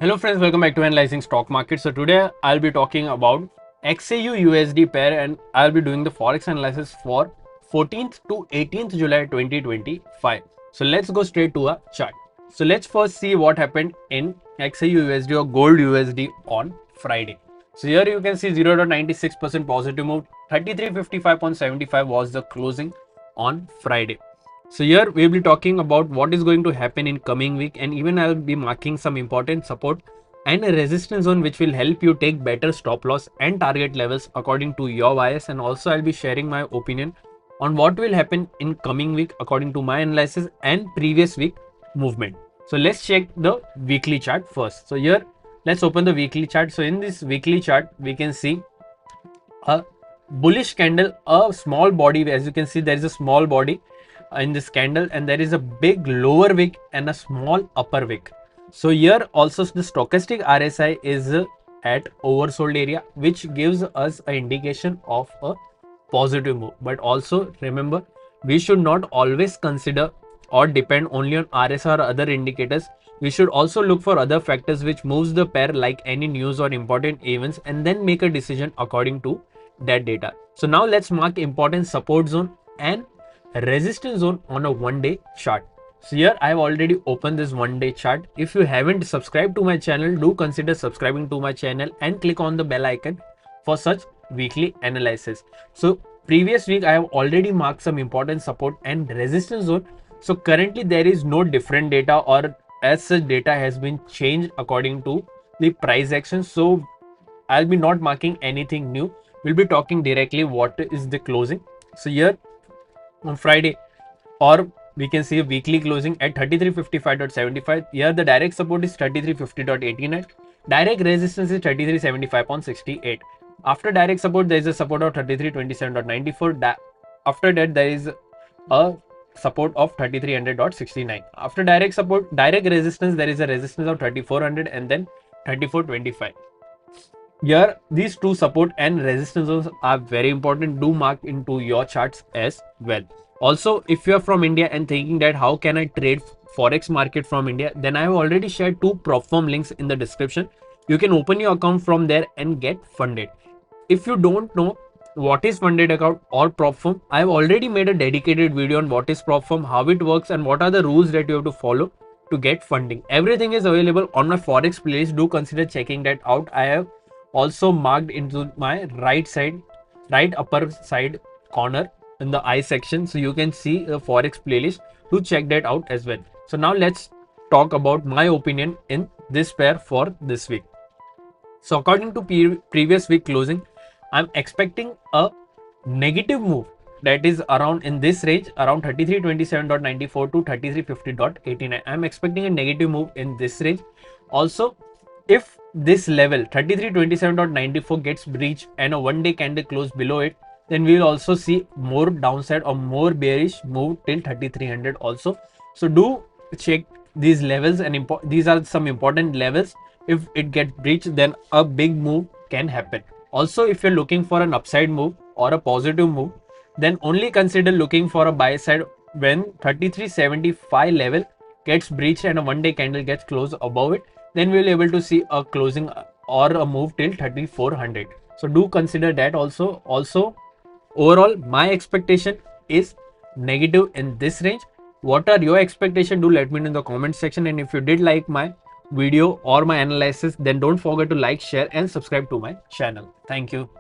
Hello friends, welcome back to Analyzing Stock Market. So today I'll be talking about XAU USD pair and I'll be doing the Forex analysis for 14th to 18th July 2025. So let's go straight to a chart. So let's first see what happened in XAU USD or Gold USD on Friday. So here you can see 0.96% positive move, 3355.75 was the closing on Friday. So here we'll be talking about what is going to happen in coming week, and even I'll be marking some important support and a resistance zone which will help you take better stop loss and target levels according to your bias. And also I'll be sharing my opinion on what will happen in coming week according to my analysis and previous week movement. So let's check the weekly chart first. So here let's open the weekly chart. So in this weekly chart we can see a bullish candle, a small body. As you can see, there is a small body in this candle and there is a big lower wick and a small upper wick. So here also the stochastic RSI is at oversold area, which gives us an indication of a positive move. But also remember, we should not always consider or depend only on RSI or other indicators. We should also look for other factors which moves the pair, like any news or important events, and then make a decision according to that data. So now let's mark important support zone and resistance zone on a 1-day chart. So here I have already opened this 1-day chart. If you haven't subscribed to my channel, do consider subscribing to my channel and click on the bell icon for such weekly analysis. So previous week I have already marked some important support and resistance zone. So currently there is no different data, or as such data has been changed according to the price action. So I'll be not marking anything new. We'll be talking directly what is the closing. So here on Friday, or we can see a weekly closing at 3355.75. Here the direct support is 3350.89. Direct resistance is 3375.68. After direct support, there is a support of 3327.94. After that, there is a support of 3300.69. After direct support, direct resistance, there is a resistance of 3400 and then 3425. Here these two support and resistance zones are very important. Do mark into your charts as well. Also, if you are from India and thinking that how can I trade forex market from India, then I have already shared two prop firm links in the description. You can open your account from there and get funded. If you don't know what is funded account or prop firm, I have already made a dedicated video on what is prop firm, how it works, and what are the rules that you have to follow to get funding. Everything is available on my forex playlist. Do consider checking that out. I have also marked into my right upper side corner in the I section, so you can see the forex playlist. To check that out as well. So now let's talk about my opinion in this pair for this week. So according to previous week closing, I'm expecting a negative move that is around in this range, around 3327.94 to 3350.89. I'm expecting a negative move in this range. Also, if this level 3327.94 gets breached and a 1-day candle close below it, then we will also see more downside or more bearish move till 3300 also. So do check these levels, and these are some important levels. If it gets breached, then a big move can happen. Also, if you're looking for an upside move or a positive move, then only consider looking for a buy side when 3375 level gets breached and a 1-day candle gets closed above it. Then we will be able to see a closing or a move till 3400. So do consider that also. Overall, my expectation is negative in this range. What are your expectations? Do let me know in the comment section. And if you did like my video or my analysis, then don't forget to like, share and subscribe to my channel. Thank you.